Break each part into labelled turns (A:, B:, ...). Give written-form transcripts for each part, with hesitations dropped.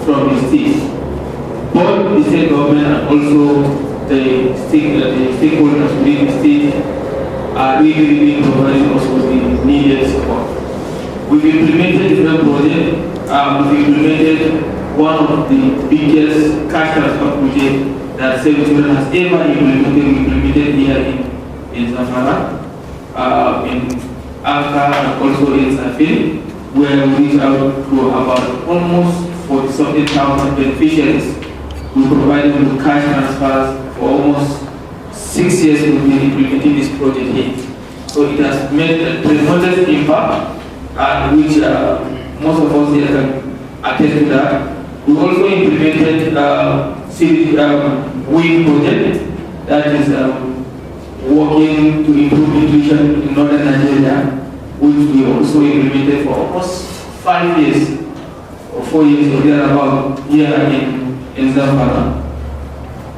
A: from the state. Both the state government and also the stakeholders within the state are really providing us with the needed support. We've implemented different projects. We've implemented one of the biggest cash transfer projects that Save the Children has ever implemented. We implemented here in Zamfara, in Anka, and also in Safin, where we reached out to about almost 40,000 beneficiaries. We provided them with cash transfers for almost 6 years. We've been implementing this project here. So it has made a tremendous impact, which most of us here can attest to that. We also implemented WIN project that is working to improve nutrition in northern Nigeria, which we also implemented for almost 5 years or 4 years or thereabout here in Zamfara.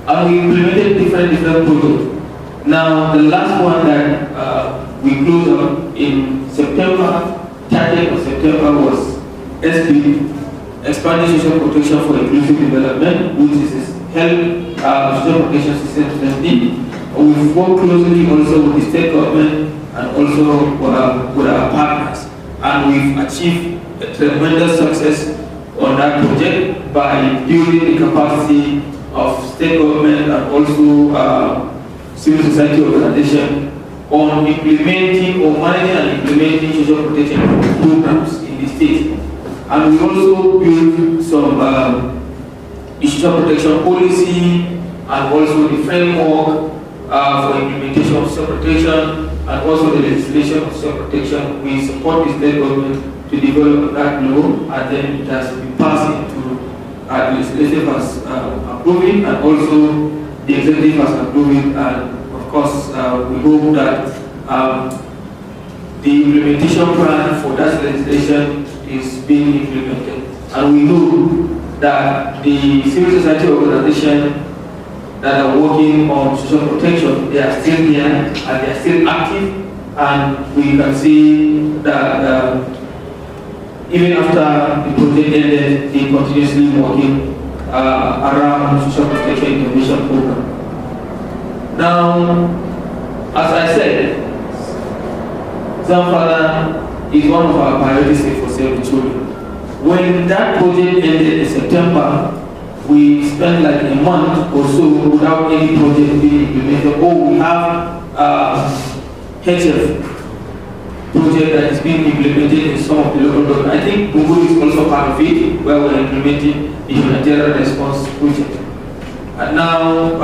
A: And we implemented different projects. Now the last one that we closed up in September, 30th of September, was SP, Expanding Social Protection for Inclusive Development, which is health social protection system strengthening. We've worked closely also with the state government and also with our partners, and we've achieved a tremendous success on that project by building the capacity of state government and also civil society organization on implementing or managing and implementing social protection programs in the state. And we also built some social protection policy and also the framework for implementation of social protection and also the legislation of social protection. We support the state government to develop that law, and then it has been passed into the legislative has approved it, and also the executive has approved it. And of course, we hope that the implementation plan for that legislation is being implemented. And we know that the civil society organization that are working on social protection, they are still here and they are still active, and we can see that even after the project ended, they continuously working around social protection intervention program. Now, as I said, Zamfara is one of our priorities for Save the Children. When that project ended in September, we spent like a month or so without any project being implemented. Oh, we have HF project that is being implemented in some of the local government. I think Google is also part of it, where we're implementing the humanitarian response project. And now,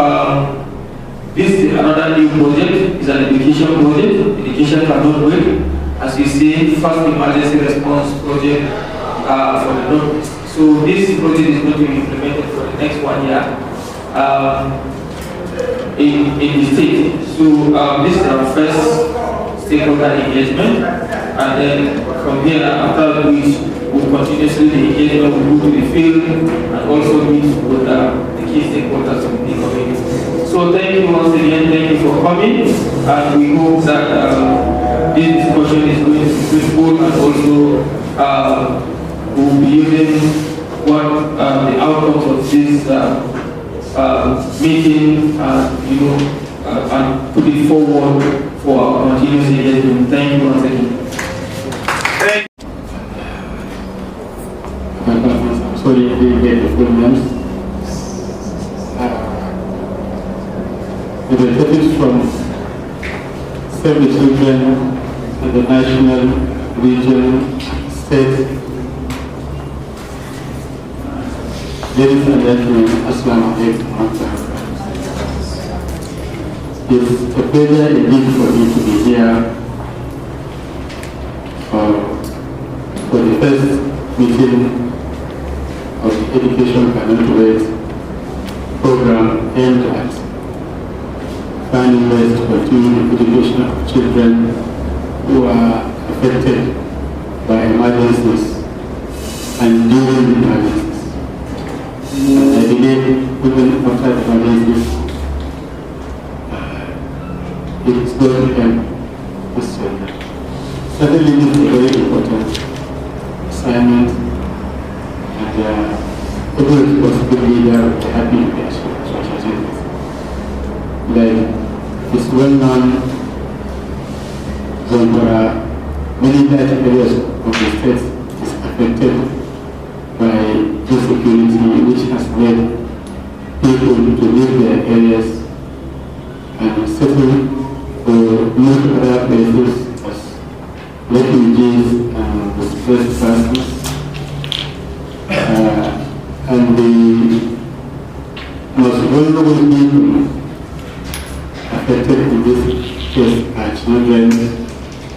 A: this is another new project. It's an education project. Education cannot wait. As you see, first emergency response project for the Northeast. So this project is going to be implemented for the next 1 year in the state. So this is our first stakeholder engagement, and then from here, after which we'll continuously the engagement will go to the field and also meet with the key stakeholders of the community. So thank you once again, thank you for coming, and we hope that this discussion is going to be fruitful, and also we'll be using what the outcomes of this meeting, and put it forward for our continuous engagement. Thank you once again.
B: I'm sorry I didn't get the full names. Representatives from Save the Children at the national, region, state. Ladies and gentlemen, Assalamu alaikum. It's a pleasure indeed for me to be here for the first meeting of the Education Financial Aid program aimed at finding ways to continue the education of children who are affected by emergencies and during the emergencies. I believe even after the emergencies, it is going to end this children. Certainly, this is a very important assignment, and every responsible leader will be happy with the associated. Like, it's well known that there are many large areas of the state is affected by insecurity, which has led people to leave their areas and settle or move to other places as refugees and displaced persons. And the most vulnerable people affected in this case are children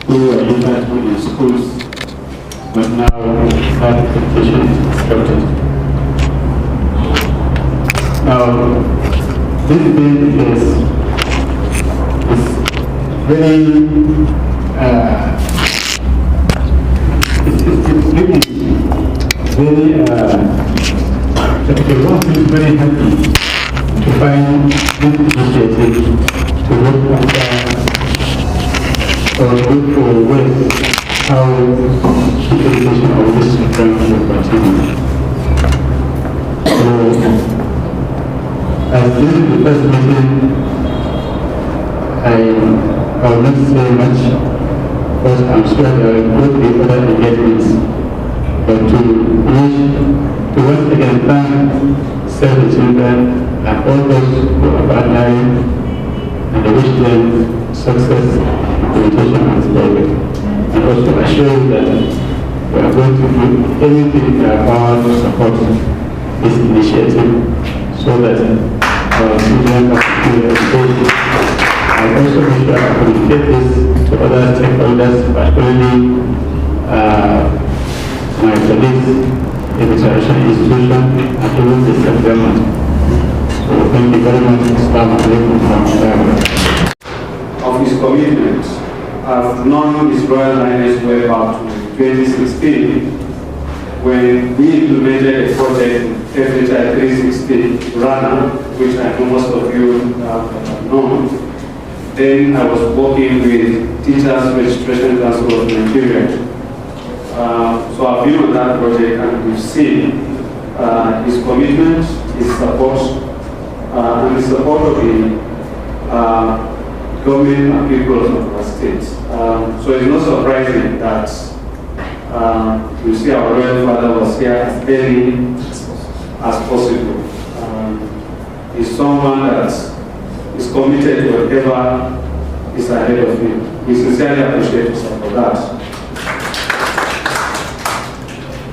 B: who were impacted in schools, but now that education is disrupted. Now, this bill is really everyone is very happy to find this initiative to look after or look for ways how the education of this children will continue. So, as this is the first meeting, I will not say much, because I'm sure there will be other engagements, but to once again thank Save the Children and all those who are partnering, and I wish them success in implementation of this project, and also assure you that we are going to do anything in our power to support this initiative so that our children can feel educated. I also wish to communicate this to other stakeholders, particularly my colleagues in the traditional institution and even the self-government. So thank you very much. Assalamu alaikum.
C: Of his commitment, I've known His Royal Highness way back to 2016 when we implemented a project FHI 360 runner, which I know most of you have known. Then I was working with Teachers Registration Council of Nigeria. So I've been on that project and we've seen his commitment, his support, and the support of the government and people of our state. So it's not surprising that you see our Royal Father was here as early as possible. He's someone that is committed to whatever is ahead of him. We sincerely appreciate his support for that.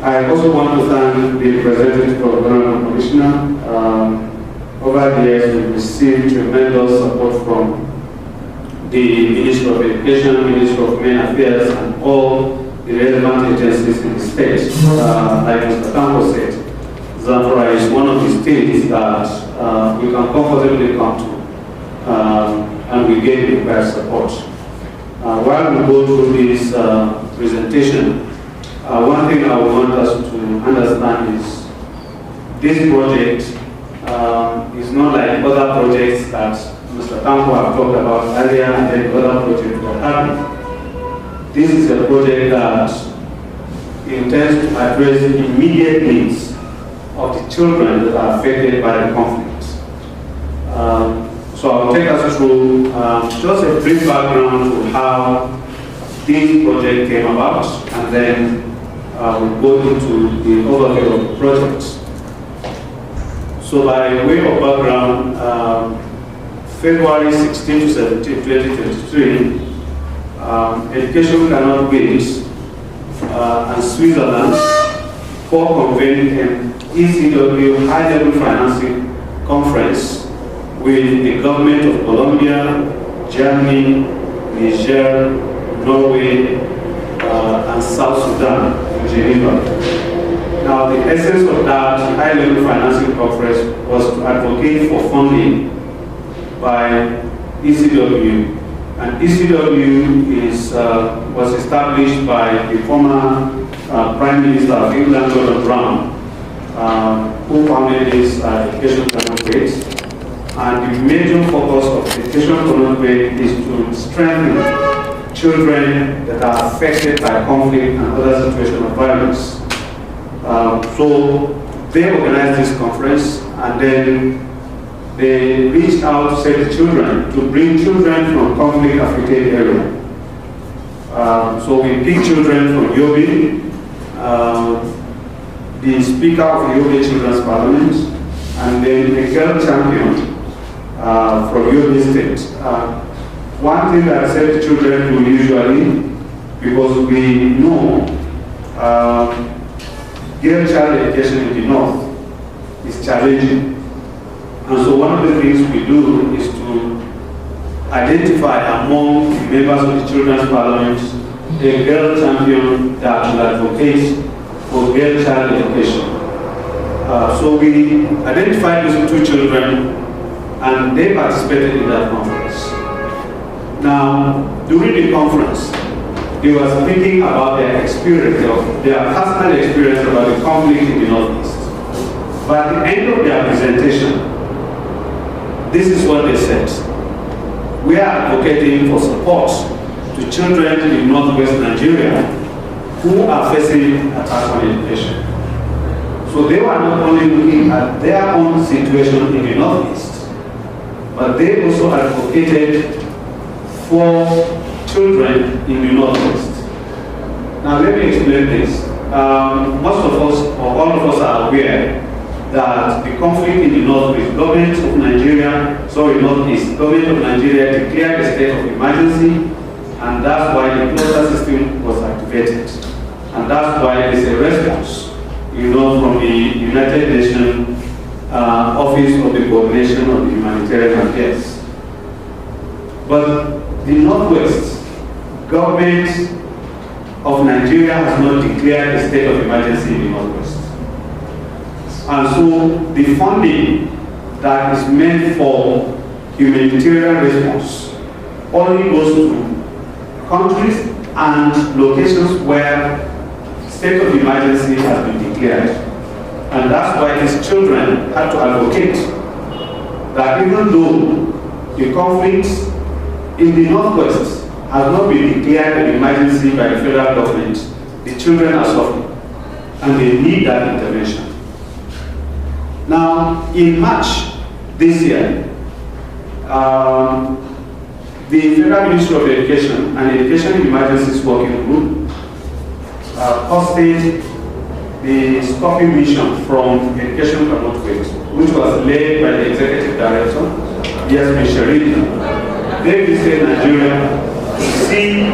C: I also want to thank the representative of the Honorable Commissioner. Over the years, we've received tremendous support from the Ministry of Education, Ministry of Men Affairs, and all the relevant agencies in the state. Like Mr. Tambo said, Zamfara is one of the states that we can comfortably come to, and we get the required support. While we go through this presentation, one thing I want us to understand is this project is not like other projects that Mr. Tambo have talked about earlier and then other projects that happen. This is a project that intends to address the immediate needs of the children that are affected by the conflict. So I'll take us through just a brief background to how this project came about, and then we'll go into the overview of the project. So by way of background, February 16 to 17, 2023, Education Cannot Wait and Switzerland co-convened an ECW high-level financing conference with the government of Colombia, Germany, Niger, Norway, and South Sudan in Geneva. Now, the essence of that high-level financing conference was to advocate for funding by ECW. And ECW was established by the former Prime Minister of England, Gordon Brown, who founded this Education Cannot Wait. And the major focus of Education Cannot Wait is to strengthen children that are affected by conflict and other situations of violence. So they organized this conference, and then they reached out to save the children, to bring children from conflict-affected area. So we picked children from Yobe, the Speaker of the Yobe Children's Parliament, and then a girl champion from Yobe State. One thing that I said to children do usually, because we know girl child education in the north is challenging. And so one of the things we do is to identify among the members of the Children's Parliament a girl champion that will advocate for girl child education. So we identified these two children and they participated in that conference. Now, during the conference, they were speaking about their experience, their personal experience about the conflict in the Northeast. But at the end of their presentation, this is what they said. We are advocating for support to children in Northwest Nigeria who are facing attack on education. So they were not only looking at their own situation in the Northeast, but they also advocated for children in the Northwest. Now let me explain this. Most of us, or all of us, are aware that the conflict in the Northwest, government of Northeast, government of Nigeria declared a state of emergency, and that's why the quota system was activated. And that's why there's a response, from the United Nations Office of the Coordination of the Humanitarian Affairs. But the Northwest, government of Nigeria has not declared a state of emergency in the Northwest. And so the funding that is meant for humanitarian response only goes to countries and locations where state of emergency has been declared. And that's why these children had to advocate that even though the conflict in the Northwest has not been declared an emergency by the federal government, the children are suffering and they need that intervention. Now, in March this year, the Federal Ministry of Education and Education Emergencies Working Group hosted the stopping mission from Education Cannot Wait, which was led by the Executive Director, Yasmin Sharif. They visited Nigeria to see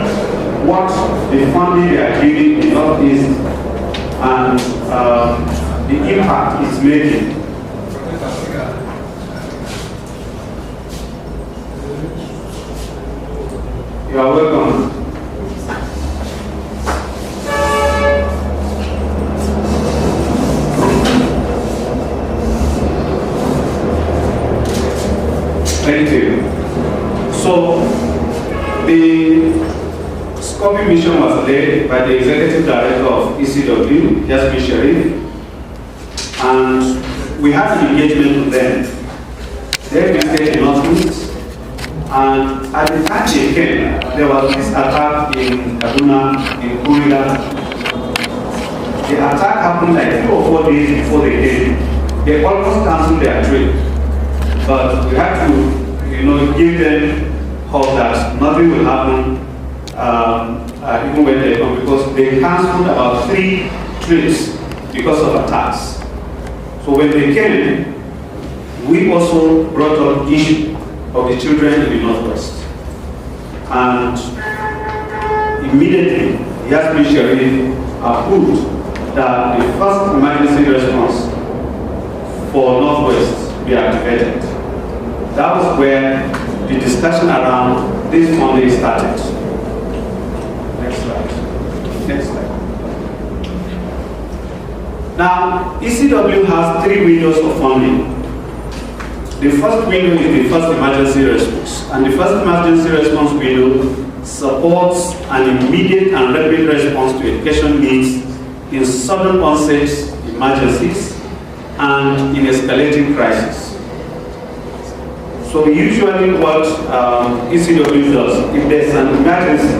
C: what the funding they are giving in Northeast and the impact it's making. You are welcome. Thank you. So, the scoping mission was led by the Executive Director of ECW, Yasmin Sharif, and we had an engagement with them. They visited the Northeast. And at the time they came, there was this attack in Kaduna, in Kuriga. The attack happened like 3 or 4 days before they came. They almost cancelled their trip. But we had to, give them hope that nothing will happen even when they come, because they cancelled about 3 trips because of attacks. So when they came, we also brought up issue of the children in the Northwest. And immediately, Yasmin Sharif approved that the first emergency response for Northwest be activated. That was where the discussion around this funding started. Next slide. Next slide. Now, ECW has 3 windows of funding. The first window is the first emergency response, and the first emergency response window supports an immediate and rapid response to education needs in sudden onset emergencies and in escalating crisis. So usually what ECW does, if there's an emergency,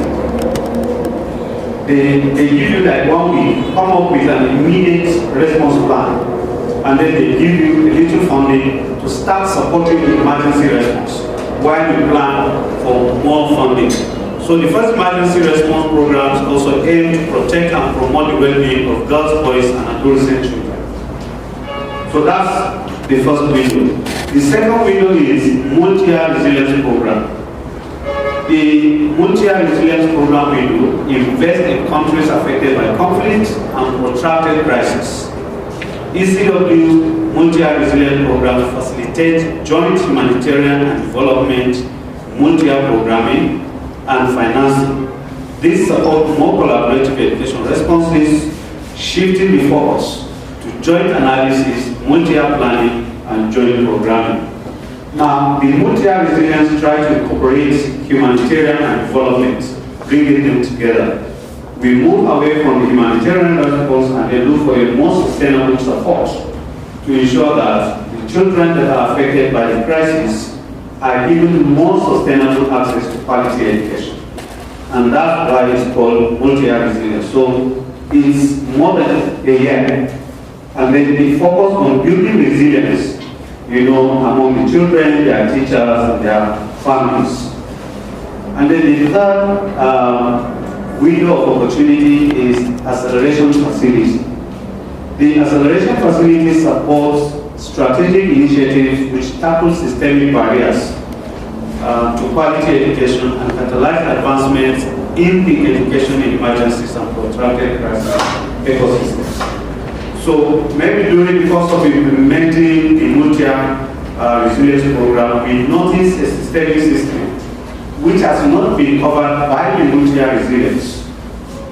C: they usually like 1 week come up with an immediate response plan and then they give you a little funding to start supporting the emergency response while you plan for more funding. So the first emergency response programs also aim to protect and promote the well-being of girls, boys, and adolescent children. So that's the first window. The second window is multi-year resilience program. The multi-year resilience program window invests in countries affected by conflict and protracted crisis. ECW multi-year resilience program facilitates joint humanitarian and development, multi-year programming, and financing. This supports more collaborative education responses, shifting the focus to joint analysis, multi-year planning, and joint programming. Now, the multi-year resilience tries to incorporate humanitarian and development, bringing them together. We move away from the humanitarian response and then look for a more sustainable support to ensure that the children that are affected by the crisis are given more sustainable access to quality education. And that's why it's called multi-year resilience. So it's more than a year. And then they focus on building resilience, among the children, their teachers, and their families. And then the third window of opportunity is acceleration facility. The acceleration facility supports strategic initiatives which tackle systemic barriers to quality education and catalyze advancements in the education in emergencies and protracted crisis ecosystems. So maybe during the course of implementing the multi-year resilience program, we noticed a systemic system which has not been covered by the multi-year resilience.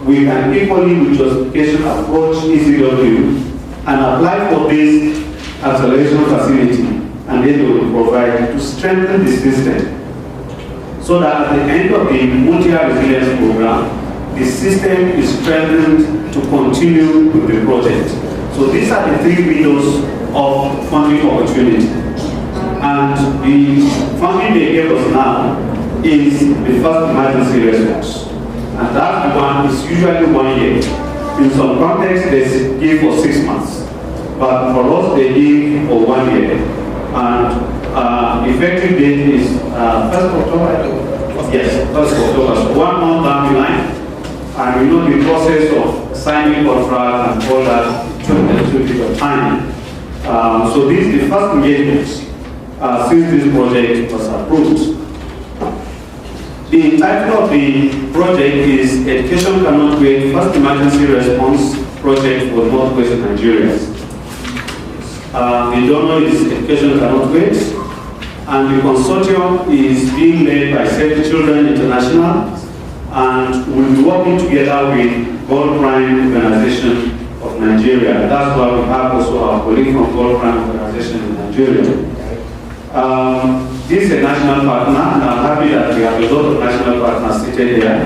C: We can equally, with justification, approach ECW and apply for this acceleration facility, and then they will provide to strengthen the system so that at the end of the multi-year resilience program, the system is strengthened to continue with the project. So these are the three windows of funding opportunity. And the funding they gave us now is the first emergency response. And that one is usually 1 year. In some contexts, they give for 6 months. But for us, they give for 1 year. And effective date is 1st October? Yes, 1st October. So 1 month down the line. And we know the process of signing contract and all that took a little bit of time. So this is the first engagement since this project was approved. The title of the project is Education Cannot Wait, First Emergency Response Project for Northwest Nigeria. The donor is Education Cannot Wait, and the consortium is being led by Save the Children International, and we'll be working together with Gold Prime Organization of Nigeria. That's why we have also our colleague from Gold Prime Organization in Nigeria. This is a national partner, and I'm happy that we have a lot of national partners seated here.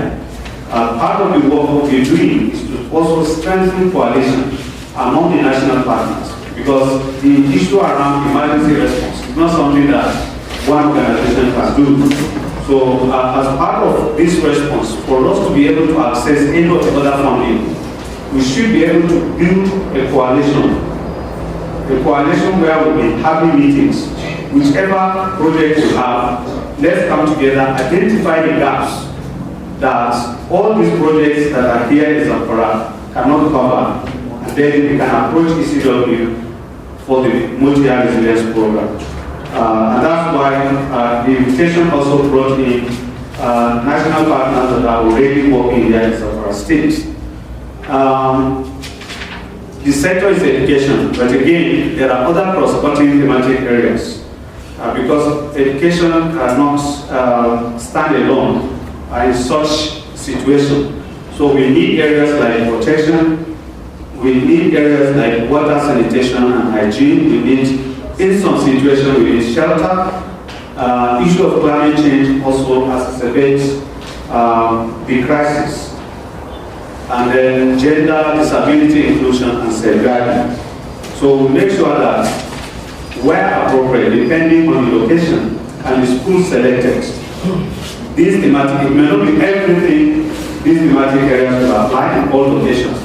C: Part of the work we're doing is to also strengthen coalition among the national partners, because the issue around emergency response is not something that one organization can do. So as part of this response, for us to be able to access any of the other funding, we should be able to build a coalition where we'll be having meetings. Whichever project you have, let's come together, identify the gaps that all these projects that are here in Zamfara cannot cover, and then we can approach ECW for the multi-year resilience program. And that's why the invitation also brought in national partners that are already working here in Zamfara State. The sector is education, but again, there are other cross-cutting thematic areas. Because education cannot stand alone in such situation. So we need areas like protection, we need areas like water, sanitation, and hygiene. We need, in some situations, we need shelter. Issue of climate change also exacerbates the crisis. And then gender, disability, inclusion, and safeguarding. So we make sure that where appropriate, depending on the location and the school selected, this thematic, it may not be everything these thematic areas will apply in all locations,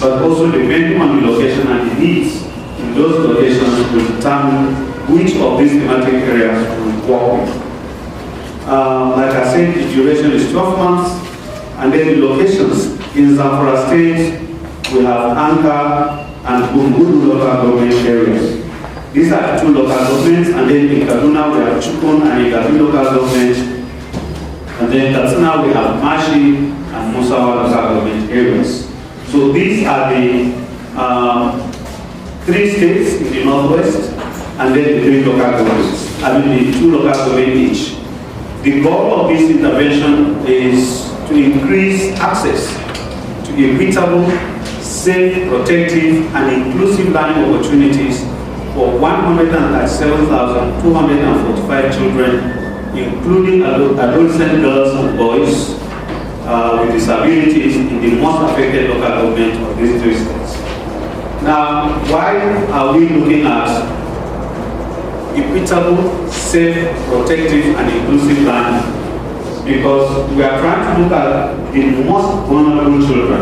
C: but also depending on the location and the needs in those locations will determine which of these thematic areas we work with. Like I said, the duration is 12 months, and then the locations in Zamfara State, we have Anka and Bungudu local government areas. These are two local governments, and then in Kaduna we have Chukun and Igabi local government, and then Katsina we have Mashi and Musawa local government areas. So these are the 3 states in the northwest, and then the 3 local governments. The 2 local governments each. The goal of this intervention is to increase access to equitable, safe, protective, and inclusive learning opportunities for 137,245 children, including adolescent girls and boys with disabilities in the most affected local government of these 3 states. Now, why are we looking at equitable, safe, protective, and inclusive learning? Because we are trying to look at the most vulnerable children,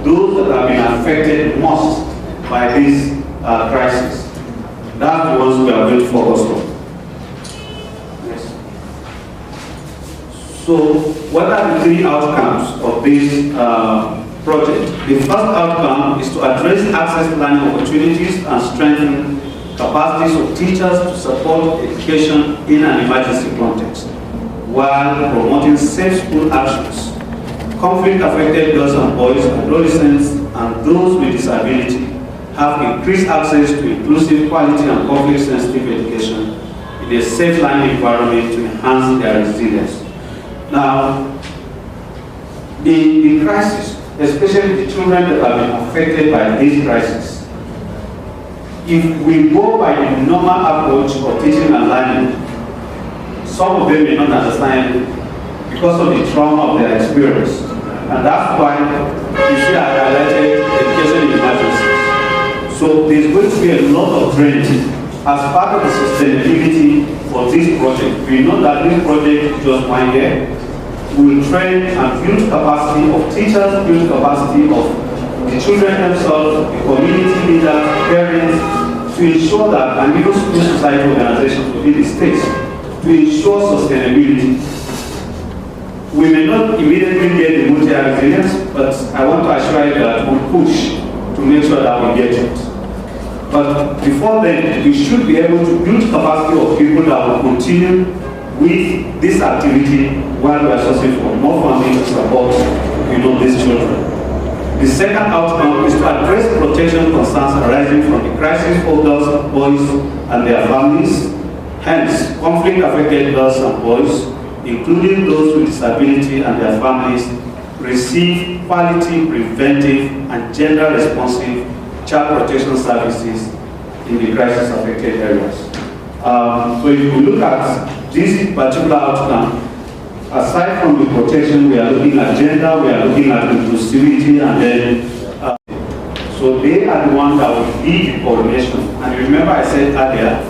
C: those that have been affected most by this crisis. That's the ones we are going to focus on. Yes. So, what are the 3 outcomes of this project? The first outcome is to address access to learning opportunities and strengthen capacities of teachers to support education in an emergency context, while promoting safe school actions. Conflict-affected girls and boys, adolescents, and those with disability have increased access to inclusive, quality, and conflict-sensitive education in a safe learning environment to enhance their resilience. Now, the crisis, especially the children that have been affected by this crisis, if we go by the normal approach of teaching and learning, some of them may not understand because of the trauma of their experience. And that's why you see I highlighted education in emergencies. So there's going to be a lot of training as part of the sustainability for this project. We know that this project is just 1 year. We will train and build capacity of teachers, build capacity of the children themselves, the community leaders, parents, to ensure that, and even civil society organizations within the states, to ensure sustainability. We may not immediately get the multi-resilience, but I want to assure you that we'll push to make sure that we get it. But before then, we should be able to build capacity of people that will continue with this activity while we are sourcing for more funding to support, these children. The second outcome is to address protection concerns arising from the crisis for girls, boys, and their families. Hence, conflict-affected girls and boys, including those with disability and their families, receive quality, preventive, and gender-responsive child protection services in the crisis-affected areas. So if we look at this particular outcome, aside from the protection, we are looking at gender, we are looking at inclusivity, and then so they are the ones that will lead the coordination. And remember I said earlier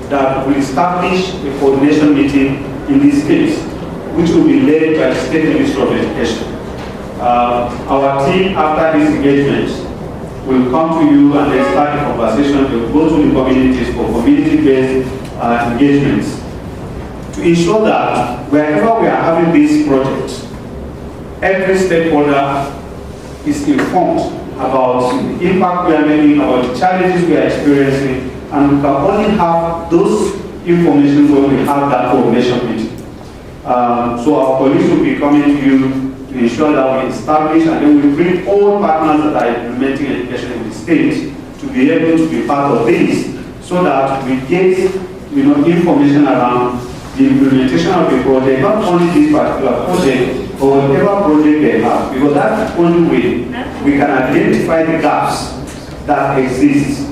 C: that we establish a coordination meeting in this case, which will be led by the State Ministry of Education. Our team, after this engagement, will come to you and then start the conversation. We'll go to the communities for community-based engagements to ensure that wherever we are having this project, every stakeholder is informed about the impact we are making, about the challenges we are experiencing, and we can only have those information when we have that coordination meeting. So our colleagues will be coming to you to ensure that we establish, and then we bring all partners that are implementing education in the state to be able to be part of this, so that we get information around the implementation of the project, not only this particular project, but whatever project they have, because that's the only way we can identify the gaps that exist.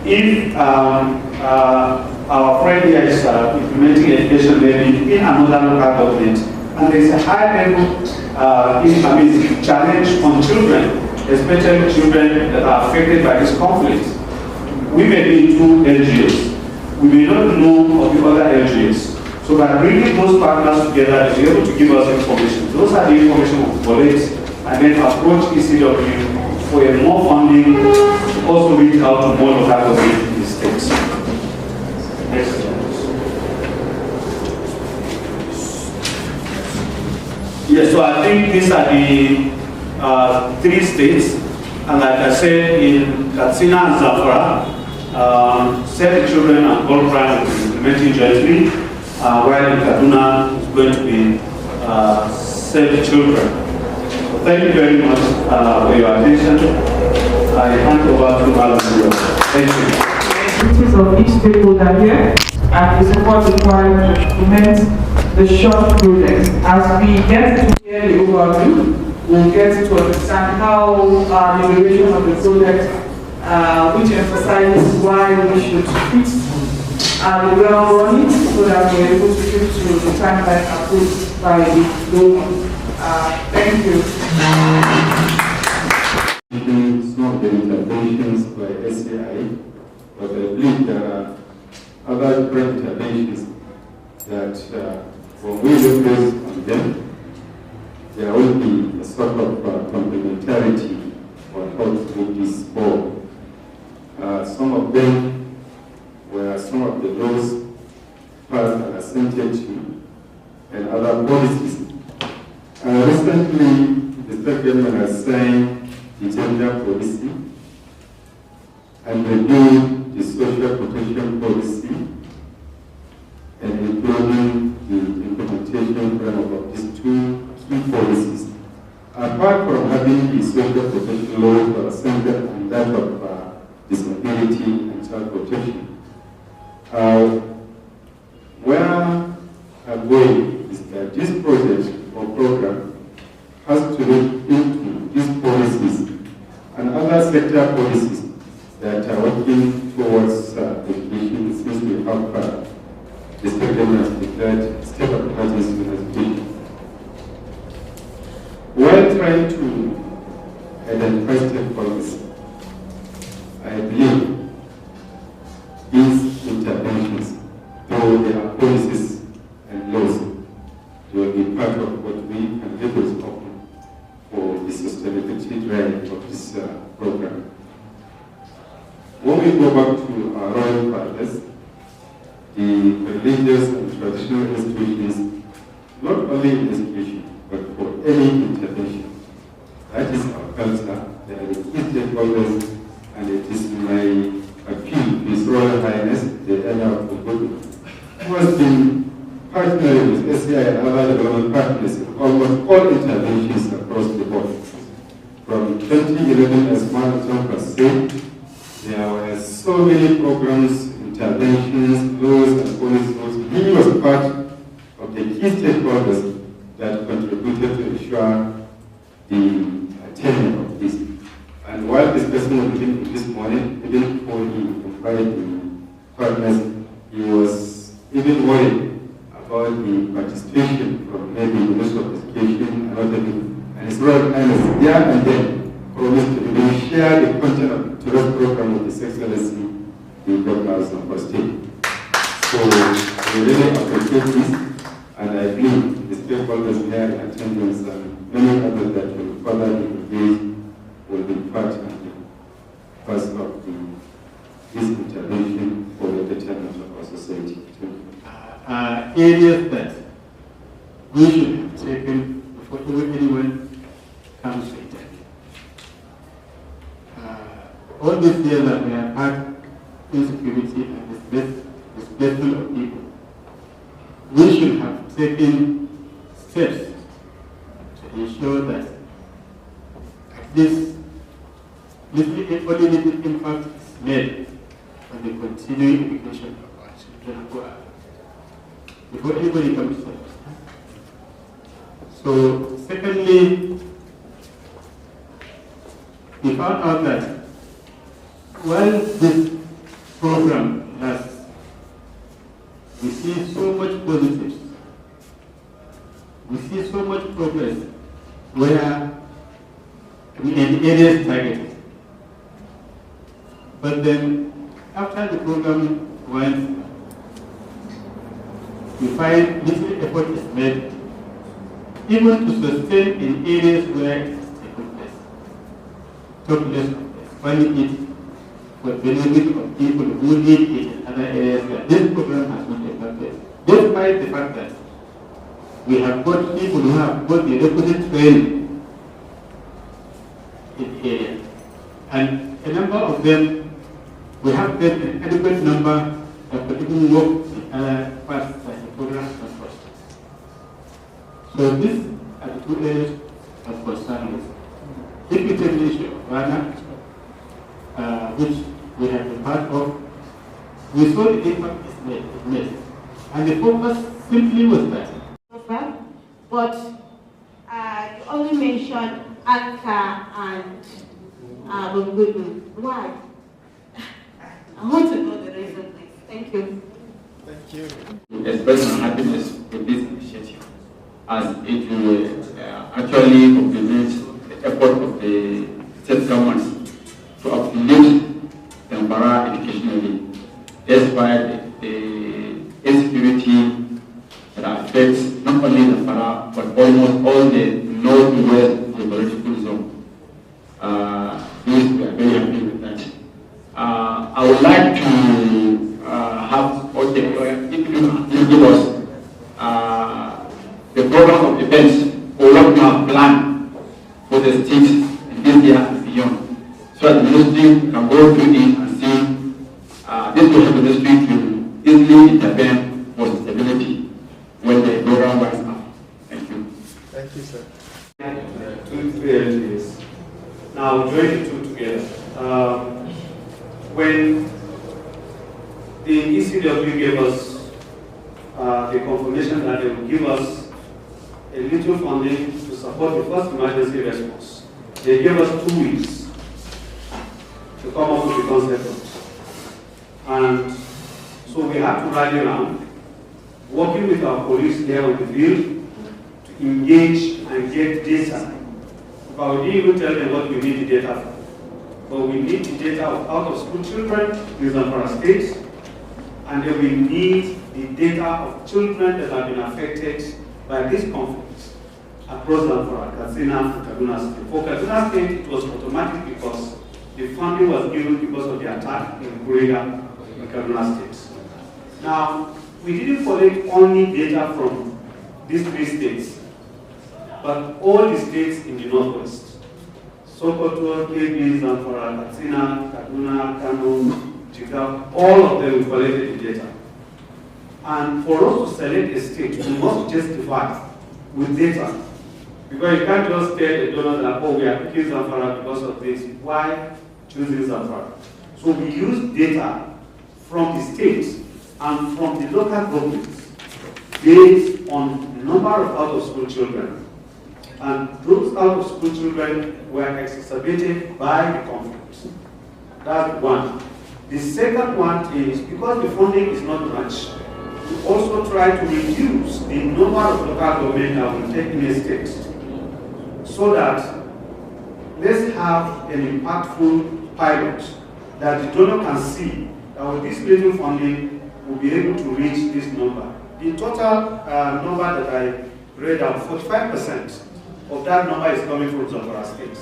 C: If our friend here is implementing education maybe in another local government, and there's a high level challenge on children, especially children that are affected by this conflict. We may be in 2 LGAs. We may not know of the other LGAs. So by bringing those partners together, they'll be able to give us information. Those are the information we collect and then approach ECW for a more funding to also reach out to more local governments in the states. Next slide. Yes, so I think these are the 3 states, and like I said, in Katsina and Zamfara, Save the Children and Gold Prime will be implementing jointly, while in Kaduna is going to be Save the Children. So thank you very much for your attention. I hand over to Madam Bureau. Thank you.
D: Duties of each stakeholder here and the support required to implement the short projects. As we get to hear the overview, we'll get to understand how the duration of the project, which emphasizes why we should fix the ground running so that we're able to keep to the timeline approved by the government. Thank you.
B: Some of the interventions by SAI, but I believe there are other different interventions that when we look based on them, there will be a sort of complementarity on how to move this forward. Some of them were some of the laws passed and assented to, and other policies. Recently, the state government has signed the gender policy and reviewed the social protection policy and including the implementation framework of these 2 key policies. Apart from having the social protection laws that are centered on that of disability and child protection, where I'm going is that this project or program has to look into these policies and other sector policies that are working towards education, since we have the state government has declared state of emergency in education. While trying to identify stakeholders, I believe these interventions, though they are policies and laws, they will be part of what we can able to open for the sustainability drive of this program. When we go back to our royal fathers, the religious and traditional institutions, not only in education, but for any intervention. That is our culture, they are the key stakeholders, and it is my appeal to His Royal Highness, the Emir of Obodo, who has been partnering with SCI and other development partners in almost all interventions across the board. From 2011, as Madam has said, there were so many programs, interventions, laws, and policies. He was part of the key stakeholders that contributed to ensure the attainment of this. And while discussing with him this morning, even before he invited the partners, he was even worried about the participation from maybe the Ministry of Education and other people. And His Royal Highness there and then promised to even share the content of today's program with His Excellency, the governors of our state. So we really appreciate this, and I believe the stakeholders here in attendance and many others that will further engage will be part and parcel of this intervention for the betterment of our society.
E: Areas that we should have taken before anyone comes to interview. All these years that we have had insecurity and displacement of people, we should have taken steps to ensure that at least only little impact is made on the continuing education of our children who are before anybody comes to us. So, secondly, we found out that while this program lasts, we see so much positives. We see so much progress where in areas targeted. But then, after the program went, we find little effort is made even to sustain in areas where it has taken place. talk less of expanding it for the benefit of people who need it in other areas where this program has not affected. Despite the fact that we have got people who have got the requisite training in the area, and a number of them, we have got an adequate number that could even work in other parts like the program and first. So these are the two areas of concern with. If we take the issue of Ghana, which we have been part of, we saw the impact it made. And the focus simply was that.
F: But you only mentioned Anka and Bungudu. Why? I want to know the reason, please. Thank you.
B: Thank you.
G: To express my happiness with this initiative, as it will actually complement the effort of the state governments to uplift Zamfara educationally, despite the insecurity that affects not only Zamfara but almost all the northwest geographical zone. This we are very happy with that. I would like to have, if you give us the program of events or what you have planned for the state in this year and beyond, so that the ministry can go through it and see this will help the ministry to easily intervene for stability when the program runs out. Thank you.
B: Thank you, sir.
C: 2-3 entities. Now, join the two together. When the ECW gave us the confirmation that they will give us a little funding to support the first emergency response, they gave us 2 weeks to come up with the concept. And so we have to rally around, working with our police here on the field to engage and get data. But we didn't even tell them what we need the data for. But we need the data of out-of-school children in Zamfara State, and then we need the data of children that have been affected by this conflict across Zamfara, Katsina, and Kaduna State. For Kaduna State, it was automatic because the funding was given because of the attack in Kurega in Kaduna State. Now, we didn't collect only data from these 3 states, but all the states in the northwest. Sokoto, Kebbi, Zamfara, Katsina, Kaduna, Kano, Jigawa, all of them we collected the data. And for us to select a state, we must justify with data. Because you can't just tell a donor that, oh, we are picking Zamfara because of this. Why choosing Zamfara? So we use data from the states and from the local governments based on the number of out-of-school children. And those out-of-school children were exacerbated by the conflict. That's one. The second one is, because the funding is not much, we also try to reduce the number of local government that will take in a state, so that let's have an impactful pilot that the donor can see that with this little funding, we'll be able to reach this number. The total number that I read out, 45% of that number is coming from Zamfara State.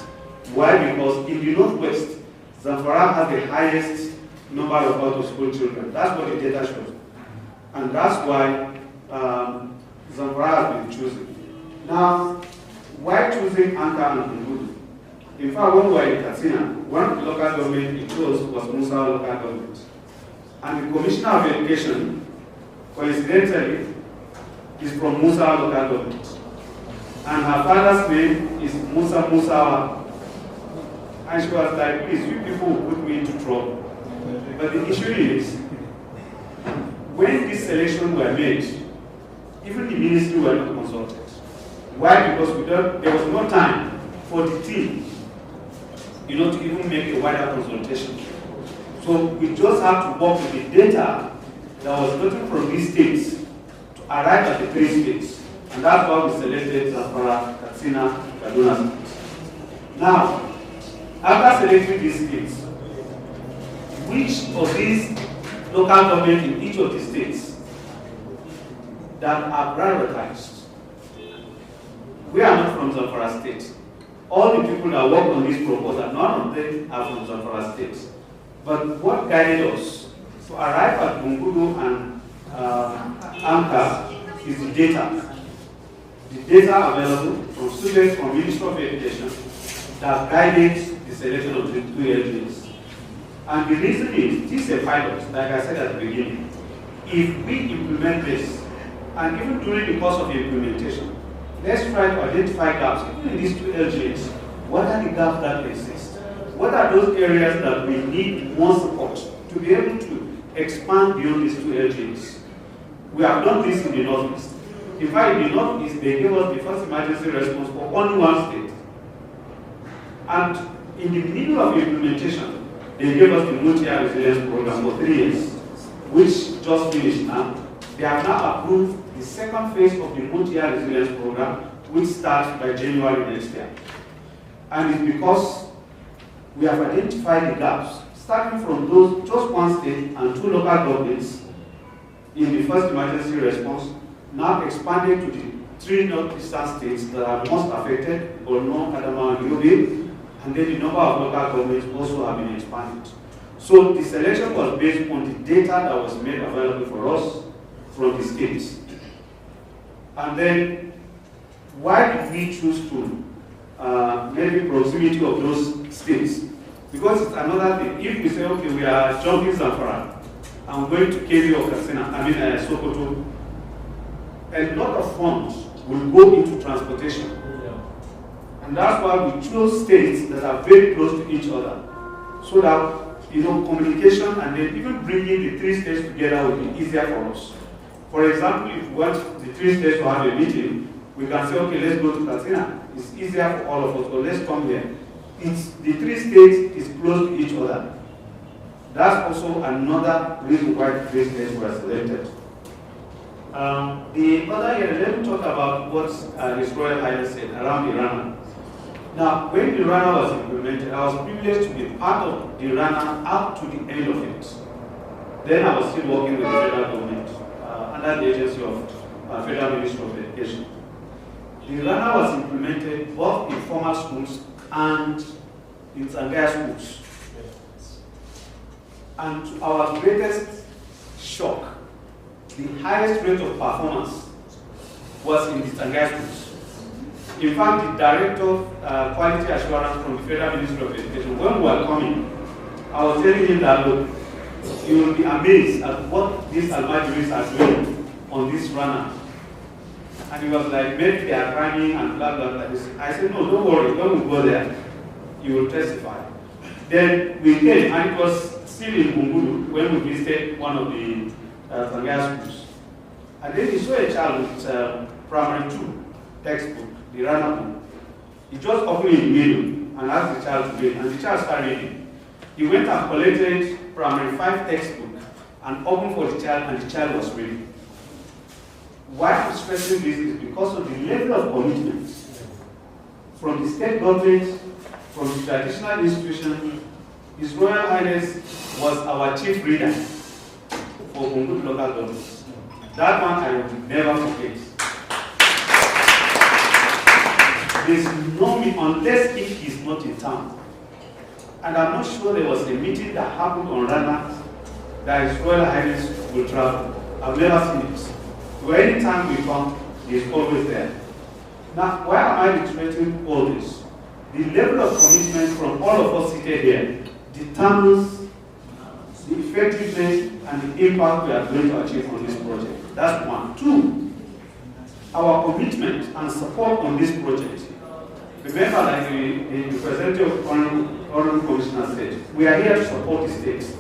C: Why? Because in the northwest, Zamfara has the highest number of out-of-school children. That's what the data shows. And that's why Zamfara has been chosen. Now, why choosing Anka and Bungudu? In fact, when we were in Katsina, one local government it chose was Musa local government. And the Commissioner of Education, coincidentally, is from Musa local government. And her father's name is Musa Musawa. And she was like, please, you people will put me into trouble. But the issue is, when this selection were made, even the ministry were not consulted. Why? Because there was no time for the team, to even make a wider consultation. So we just have to work with the data that was gotten from these states to arrive at the 3 states. And that's why we selected Zamfara, Katsina, Kaduna State. Now, after selecting these states, which of these local governments in each of the states that are prioritized? We are not from Zamfara State. all the people that work on this proposal, none of them are from Zamfara State. But what guided us to arrive at Bungudu and Anchor is the data. The data available from students from Ministry of Education that guided the selection of the 2 LGs. And the reason is, this is a pilot, like I said at the beginning. If we implement this, and even during the course of the implementation, let's try to identify gaps, even in these 2 LGs. What are the gaps that exist? What are those areas that we need more support to be able to expand beyond these 2 LGs? We have done this in the Northeast. In fact, in the Northeast, they gave us the first emergency response for only 1 state. And in the middle of implementation, they gave us the multi-year resilience program for 3 years, which just finished now. They have now approved the second phase of the multi-year resilience program, which starts by January next year. And it's because we have identified the gaps, starting from those just 1 state and 2 local governments in the first emergency response, now expanded to the 3 northeastern states that are most affected, Borno, Adamawa, and Yobe, and then the number of local governments also have been expanded. So the selection was based on the data that was made available for us from the states. And then, why did we choose to maybe proximity of those states? Because it's another thing. If we say, okay, we are jumping Zamfara, I'm going to Kebbi or Katsina, Sokoto, a lot of funds will go into transportation. And that's why we chose states that are very close to each other, so that communication and then even bringing the 3 states together will be easier for us. For example, if we want the 3 states to have a meeting, we can say, okay, let's go to Katsina. It's easier for all of us, but let's come here. The 3 states is close to each other. That's also another reason why the 3 states were selected. The other area, let me talk about what His Royal Highness said around the runner. Now, when the runner was implemented, I was privileged to be part of the runner up to the end of it. Then I was still working with the federal government under the agency of Federal Ministry of Education. The runner was implemented both in formal schools and in Tsangaya schools. And to our greatest shock, the highest rate of performance was in the Tsangaya schools. In fact, the Director of Quality Assurance from the Federal Ministry of Education, when we were coming, I was telling him that, look, you will be amazed at what these Almajiris are doing on this runner. And he was like, maybe they are crying and blah, blah, blah. I said, no, don't worry, when we go there, you will testify. Then we came, and it was still in Bungudu when we visited one of the Tsangaya schools. And then he saw a child with primary 2 textbook, the runner book. He just opened it in the middle and asked the child to read, and the child started reading. He went and collected primary 5 textbook and opened for the child, and the child was reading. Why I'm stressing this is because of the level of commitment from the state government, from the traditional institution. His Royal Highness was our chief reader for Bungudu local government. That one I will never forget. There's no me unless if he's not in town. And I'm not sure there was a meeting that happened on Rana that His Royal Highness will travel. I've never seen it. So anytime we come, he's always there. Now, why am I reiterating all this? The level of commitment from all of us seated here determines the effectiveness and the impact we are going to achieve on this project. That's 1. 2, our commitment and support on this project. Remember, like the representative Honorable Commissioner said, we are here to support the states.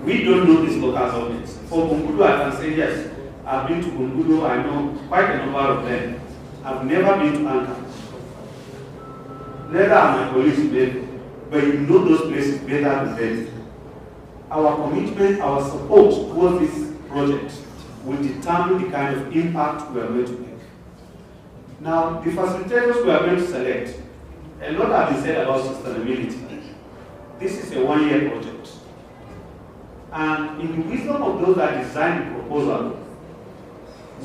C: We don't know these local governments. For Bungudu, I can say yes. I've been to Bungudu, I know quite a number of them. I've never been to Anka. Neither are my colleagues maybe, but you know those places better than them. Our commitment, our support towards this project will determine the kind of impact we are going to make. Now, the facilitators we are going to select, a lot have been said about sustainability. This is a 1-year project. And in the wisdom of those that designed the proposal,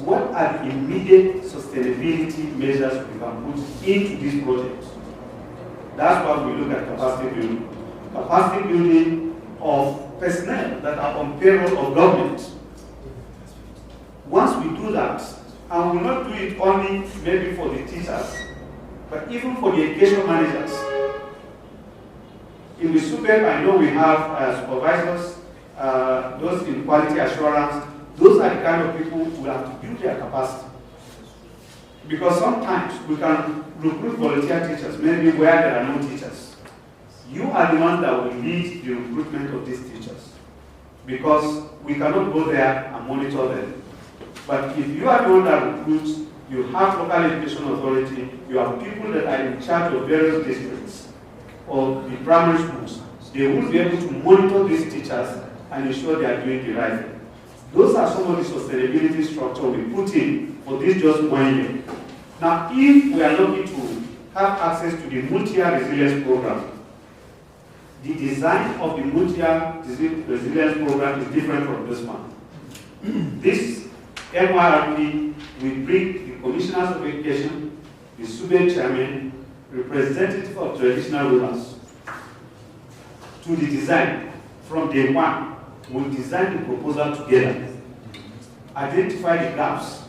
C: what are the immediate sustainability measures we can put into this project That's why we look at capacity building. Capacity building of personnel that are on payroll of government. Once we do that, and we will not do it only maybe for the teachers, but even for the education managers. In the SUPEP, I know we have supervisors, those in quality assurance. Those are the kind of people who have to build their capacity. Because sometimes we can recruit volunteer teachers, maybe where there are no teachers. You are the ones that will lead the recruitment of these teachers. Because we cannot go there and monitor them. But if you are the one that recruits, you have local education authority, you have people that are in charge of various districts or the primary schools. They will be able to monitor these teachers and ensure they are doing the right thing. Those are some of the sustainability structure we put in for this just 1 year. Now, if we are lucky to have access to the multi-year resilience program, the design of the multi-year resilience program is different from this one. This MYRP will bring the commissioners of education, the SUBE chairman, representative of traditional rulers to the design. From day one, we'll design the proposal together, identify the gaps,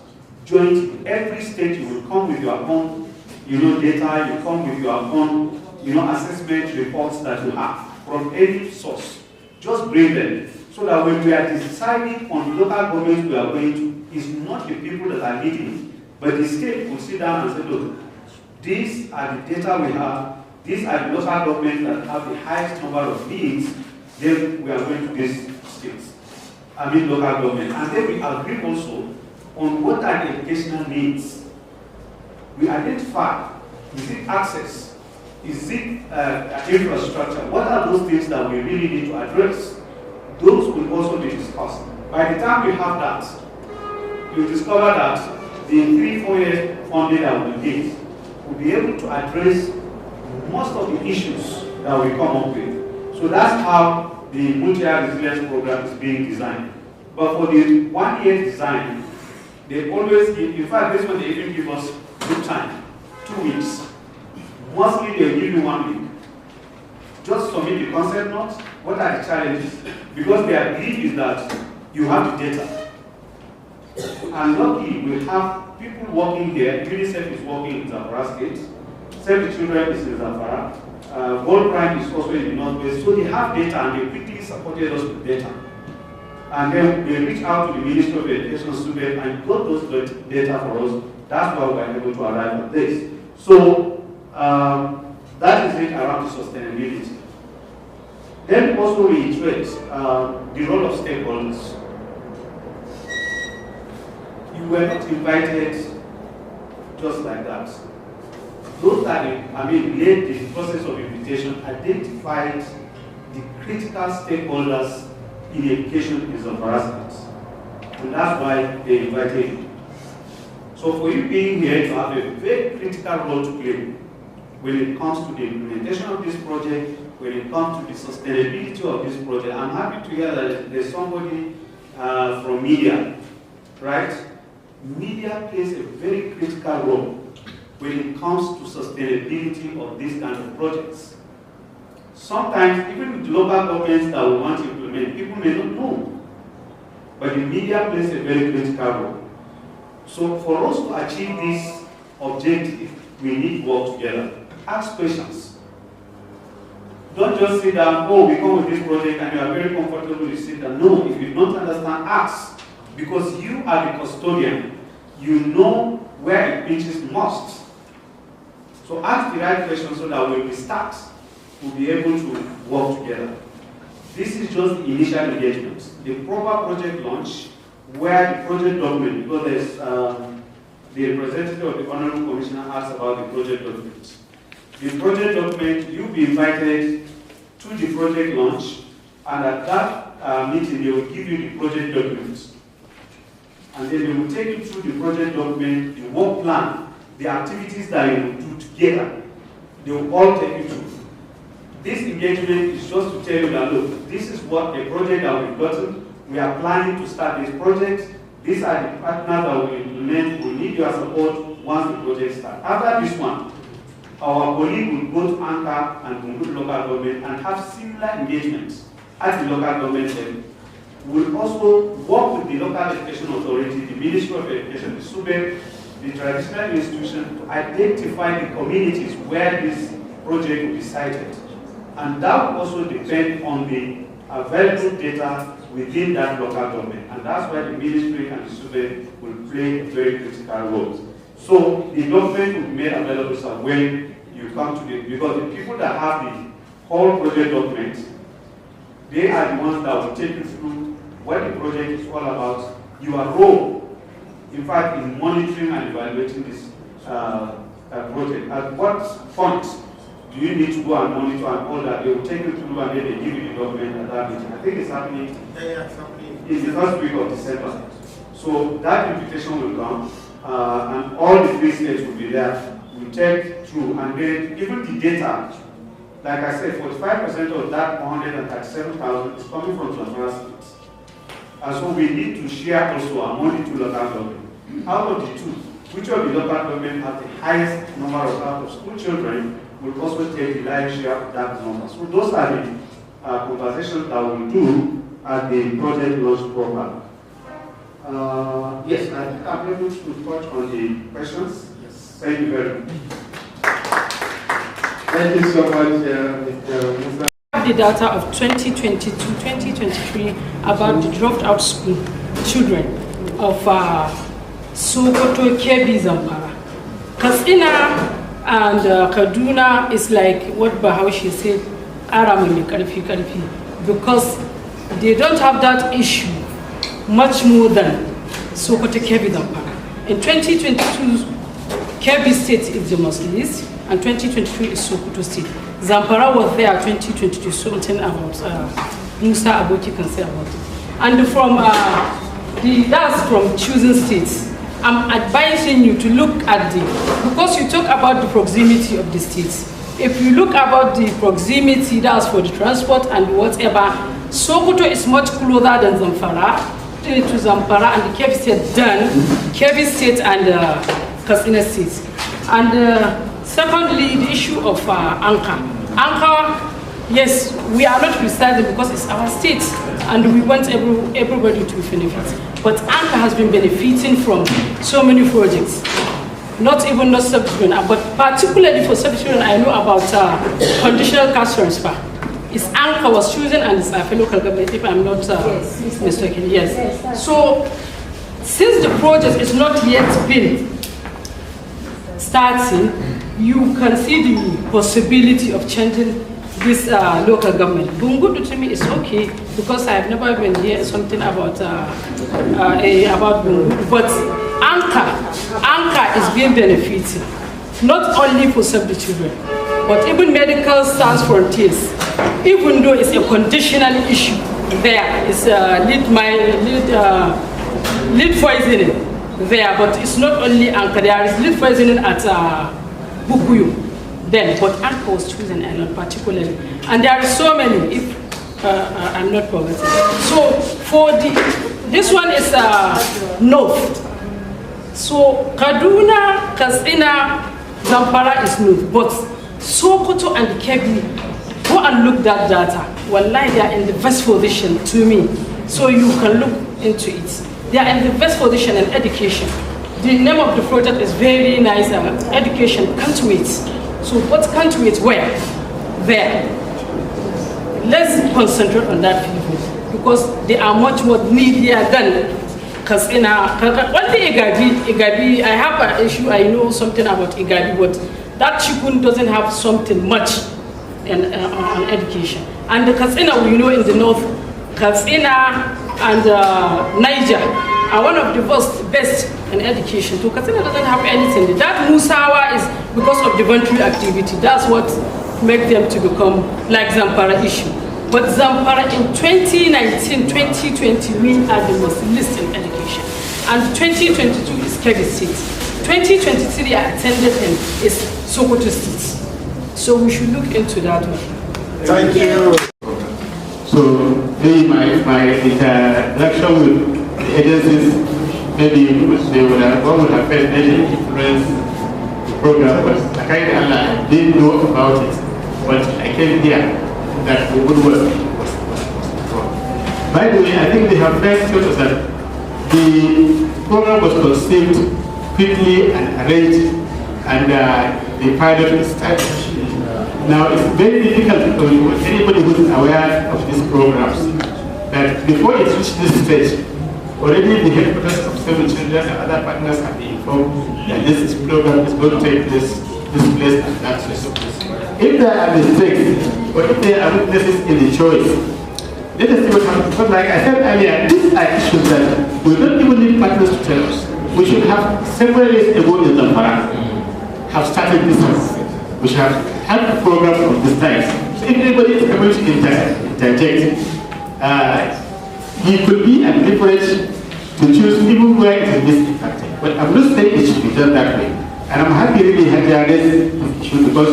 C: jointly. Every state you will come with your own, data, you come with your own, assessment reports that you have from any source. Just bring them so that when we are deciding on the local government we are going to, it's not the people that are leading, but the state will sit down and say, look, these are the data we have, these are the local governments that have the highest number of needs, then we are going to these states. Local government. And then we agree also on what are the educational needs. We identify, is it access? Is it infrastructure? What are those things that we really need to address? Those will also be discussed. By the time we have that, you'll discover that the 3-4 years funding that we get will be able to address most of the issues that we come up with. So that's how the multi-year resilience program is being designed. But for the 1 year design, they always give, in fact, this one they even give us good time, 2 weeks. Mostly they'll give you 1 week. Just submit the concept notes. What are the challenges? Because their belief is that you have the data. And luckily, we have people working here. UNICEF is working in Zamfara State. Save the Children is in Zamfara. World Prime is also in the Northwest. So they have data and they quickly supported us with data. And then they reached out to the Ministry of Education student and got those data for us. That's why we are able to arrive at this. So that is it around the sustainability. Then also reiterate the role of stakeholders. You were not invited just like that. Those that led the process of invitation identified the critical stakeholders in education in Zamfara State. And that's why they invited you. So for you being here, you have a very critical role to play when it comes to the implementation of this project, when it comes to the sustainability of this project. I'm happy to hear that there's somebody from media, right? Media plays a very critical role when it comes to sustainability of these kind of projects. Sometimes, even with local governments that we want to implement, people may not know. But the media plays a very critical role. So for us to achieve this objective, we need to work together. Ask questions. Don't just sit down, we come with this project and you are very comfortable to sit down. No, if you don't understand, ask. Because you are the custodian. You know where it pinches most. So ask the right questions so that when we start, we'll be able to work together. This is just the initial engagement. The proper project launch, where the project document, because there's the representative of the Honorable Commissioner asked about the project document. The project document, you'll be invited to the project launch, and at that meeting, they will give you the project document. And then they will take you through the project document, the work plan, the activities that you will do together. They will all take you through. This engagement is just to tell you that, look, this is what the project that we've gotten. We are planning to start this project. These are the partners that we implement. We need your support once the project starts. After this one, our colleague will go to Anchor and Bungudu local government and have similar engagements at the local government level. We'll also work with the local education authority, the Ministry of Education, the SUBE, the traditional institution to identify the communities where this project will be sited. And that will also depend on the available data within that local government. And that's where the ministry and the SUBE will play a very critical role. So the document will be made available so when you come to the, because the people that have the whole project document, they are the ones that will take you through what the project is all about, your role, in fact, in monitoring and evaluating this project. At what point do you need to go and monitor and all that? They will take you through and then they give you the document at that meeting. I think it's happening in the first week of December. So that invitation will come and all the 3 states will be there. We'll take through and then even the data, like I said, 45% of that 137,000 is coming from Zamfara states. And so we need to share also our money to local government. Out of the two, which of the local government have the highest number of out-of-school children will also take the lion's share of that number. So those are the conversations that we'll do at the project launch program. Yes, I think I'm able to touch on the questions. Yes. Thank you very much.
A: Thank you so much, Mr. Musa.
H: The data of 2022-2023 about the dropped out school children of Sokoto, Kebbi, Zamfara. Katsina and Kaduna is like what Bahaushe said, Aramani Kalifi, because they don't have that issue much more than Sokoto, Kebbi, Zamfara. In 2022, Kebbi State is the most least, and 2023 is Sokoto State. Zamfara was there 2022, something about Musa Aboki can say about it. And from that's from choosing states. I'm advising you to look at because you talk about the proximity of the states. If you look about the proximity, that's for the transport and whatever, Sokoto is much closer than Zamfara to Zamfara and the Kebbi State than Kebbi State and Katsina State. And secondly, the issue of Anchor. Anchor, yes, we are not criticizing because it's our state and we want everybody to benefit. But Anchor has been benefiting from so many projects. Not sub-children, but particularly for sub-children, I know about conditional cash transfer. It's Anchor was chosen and it's a local government, if I'm not mistaken. Yes. So, since the project is not yet been starting, you can see the possibility of changing this local government. Bungudu to me is okay because I have never been here something about Bungudu, but Anchor is being benefited, not only for sub children, but even medical sans frontiers. Even though it's a conditional issue, there is lead poisoning there, but it's not only Anchor. There is lead poisoning at Bukuyu. Then, but Anchor was chosen island particularly, and there are so many. If I'm not forgetting, so for this one is north. So Kaduna, Katsina, Zamfara is north, but Sokoto and Kebbi, go and look that data. Wallahi, they are in the best position to me. So you can look into it. They are in the best position in education. The name of the project is very nice. Education can't wait. So what can't wait? Where? There. Let's concentrate on that people because they are much more needier than Katsina. One thing Igabi, I have an issue. I know something about Igabi, but that Chikun doesn't have something much on education. And the Katsina, we know in the north, Katsina and Niger are one of the best in education. So Katsina doesn't have anything. That Musawa is because of the voluntary activity. That's what makes them to become like Zamfara issue. But Zamfara in 2019, 2020, we are the most least in education. And 2022 is Kebbi State. 2023 I attended and is Sokoto State. So we should look into that one.
E: Thank you. So maybe my interaction with the agencies, maybe they would have, one would have felt any influence program, but I kind of didn't know about it. But I came here that the good work was wrong. By the way, I think they have first told us that the program was conceived quickly and arranged, and the pilot is started. Now, it's very difficult for anybody who is aware of these programs that before it reaches this stage, already the headquarters of Seven Children and other partners have been informed that this program is going to take this place and that place. If there are mistakes, or if there are weaknesses in the choice, let us see what happens. Because like I said earlier, these are issues that we don't even need partners to tell us. We should have several years ago in Zamfara have started this one. We should have had a program of this type. So if anybody is able to interject, he could be a leverage to choose even where it is misinterpreted. But I'm not saying it should be done that way. And I'm happy really had this issue because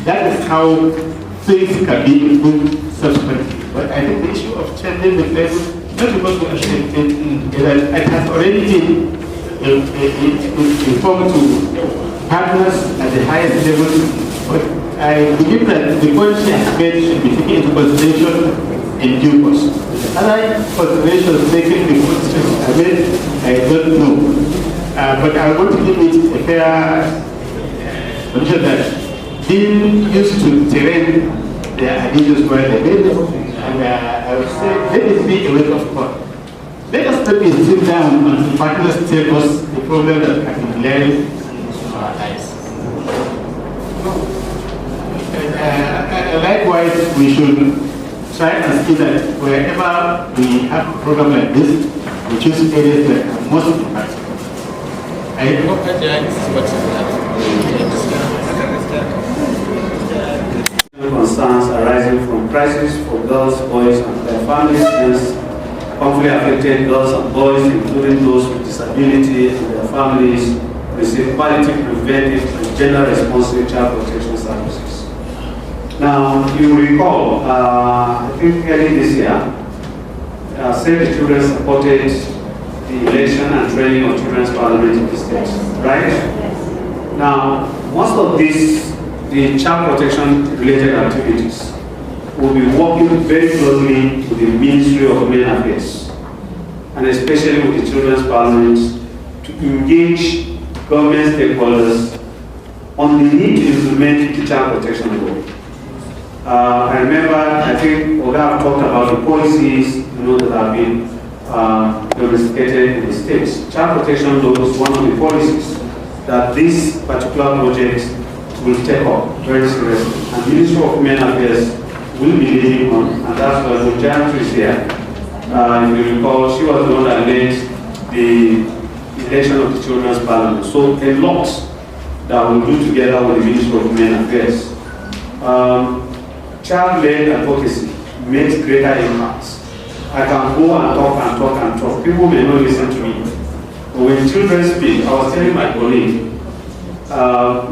E: that is how things can be improved subsequently. But I think the issue of changing the label, not because we are changing it, it has already been informed to partners at the highest level. But I believe that the point she has made should be taken into consideration in due course. Other considerations taken before I mean, I don't know. But I want to give it a fair condition that being used to terrain, there are issues where they made it, and I would say let it be a wake of thought. Let us not be sit down until partners tell us the problem that can be learned in our lives. Likewise, we should try and see that wherever we have a program like this, we choose areas that are most impactful. I hope that this is what
C: concerns arising from crisis for girls, boys, and their families against conflict affected girls and boys, including those with disability and their families, receive quality preventive and gender responsive child protection services. Now, you recall, I think early this year, Save the Children supported the election and training of children's parliament in the state, right? Yes. Now, most of these, the child protection related activities, will be working very closely with the Ministry of Women Affairs, and especially with the children's parliament, to engage government stakeholders on the need to implement the child protection law. I remember, I think Oga have talked about the policies that have been domesticated in the states. Child protection law is one of the policies that this particular project will take up very seriously. And the Ministry of Women Affairs will be leading on, and that's why the Jan is here. If you recall, she was the one that led the election of the Children's Parliament. So a lot that we'll do together with the Ministry of Women Affairs. Child-led advocacy makes greater impacts. I can go and talk and talk and talk. People may not listen to me. But when children speak, I was telling my colleague,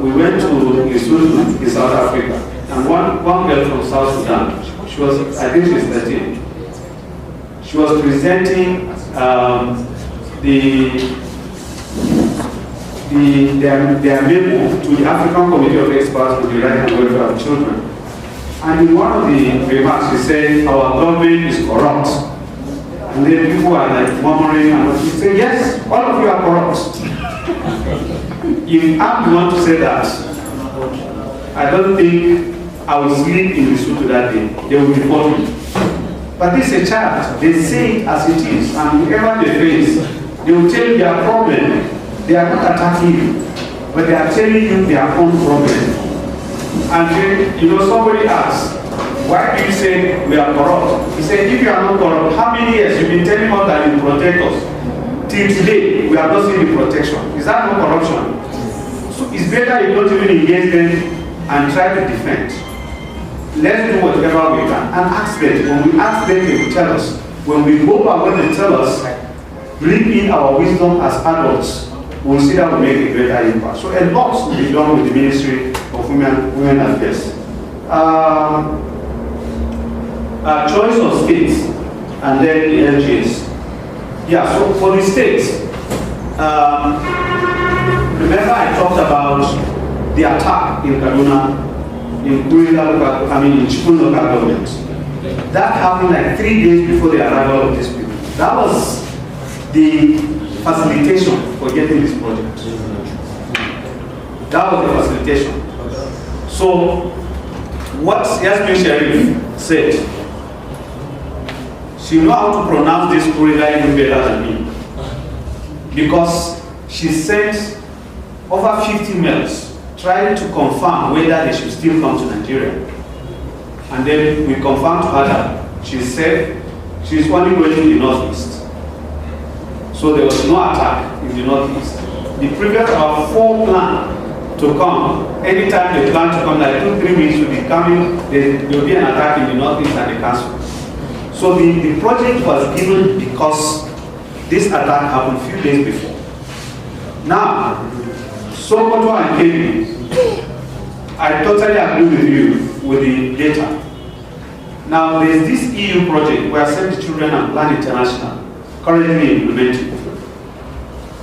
C: we went to a school in South Africa, and one girl from South Sudan, she was, I think she's 13. She was presenting their memo to the African Committee of Experts on the Right and Welfare of Children. And in one of the remarks, she said, our government is corrupt. And then people are like murmuring, and she said, yes, all of you are corrupt. If I'm the one to say that, I don't think I will sleep in the suit that day. They will report me. But this is a child. They say it as it is, and whoever they face, they will tell you their problem. They are not attacking you, but they are telling you their own problem. And then, somebody asks, why do you say we are corrupt? He said, if you are not corrupt, how many years you've been telling us that you protect us? Till today, we have not seen the protection. Is that not corruption? So it's better you don't even engage them and try to defend. Let's do whatever we can and ask them. When we ask them, they will tell us. When we go back, when they tell us, bring in our wisdom as adults, we'll see that we make a greater impact. So a lot will be done with the Ministry of Women Affairs. Choice of states and then the LGs. Yeah, so for the states, remember I talked about the attack in Kaduna, in Chikun local government. That happened like 3 days before the arrival of these people. That was the facilitation for getting this project. That was the facilitation. So, what Yasmin Sharif said, she knew how to pronounce this corridor even better than me. Because she sent over 50 mails trying to confirm whether they should still come to Nigeria. And then we confirmed to her that she said she's only going to the northeast. So there was no attack in the northeast. The previous about 4 planned to come. Anytime they plan to come, like 2-3 weeks will be coming, there will be an attack in the northeast and they cancel. So the project was given because this attack happened a few days before. Now, Sokoto and Kebbi, I totally agree with you with the data. Now, there's this EU project where Save the Children and Plan International currently implementing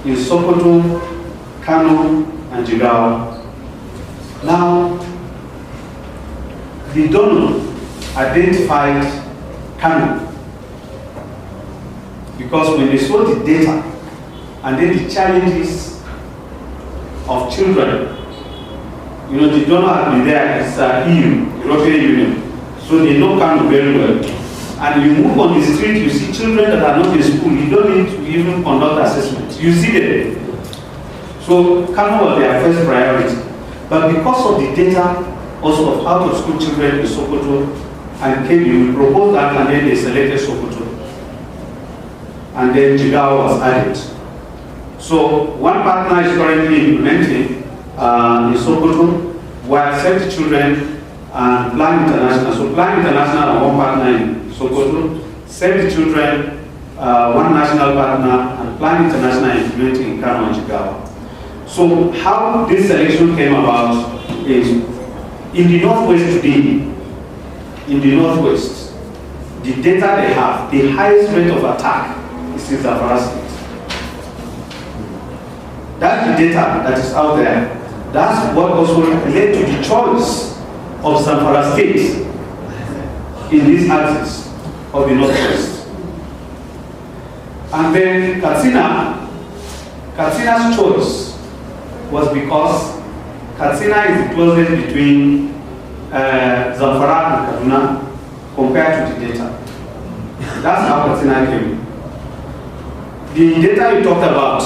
C: in Sokoto, Kano, and Jigawa. Now, the donor identified Kano because when they saw the data and then the challenges of children, you know, the donor had been there, it's EU, European Union, so they know Kano very well. And you move on the street, you see children that are not in school, you don't need to even conduct assessments, you see them. So Kano was their first priority. But because of the data also of out-of-school children in Sokoto and Kebbi, we proposed that and then they selected Sokoto. And then Jigawa was added. So one partner is currently implementing in Sokoto, while Save the Children and Plan International. So Plan International are one partner in Sokoto, Save the Children, one national partner, and Plan International implementing in Kano and Jigawa. So how this selection came about is in the Northwest today, in the Northwest, the data they have, the highest rate of attack is in Zamfara State. That's the data that is out there. That's what also led to the choice of Zamfara State in this axis of the Northwest. And then Katsina's choice was because Katsina is the closest between Zamfara and Kaduna compared to the data. That's how Katsina came. The data you talked about,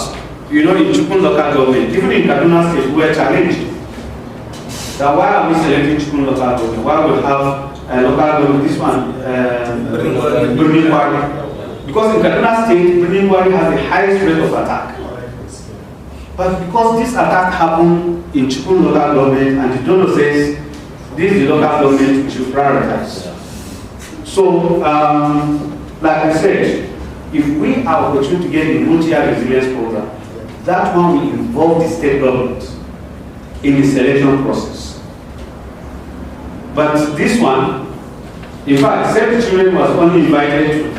C: you know, in Chukun local government, even in Kaduna State, we were challenged. That why are we selecting Chukun local government? Why we have local government, this one, Birnin-Gwari? Because in Kaduna State, Birnin-Gwari has the highest rate of attack. But because this attack happened in Chukun local government and the donor says, this is the local government we should prioritize. So, like I said, if we are opportunity to get a multi-year resilience program, that one will involve the state government in the selection process. But this one, in fact, Save the Children was only invited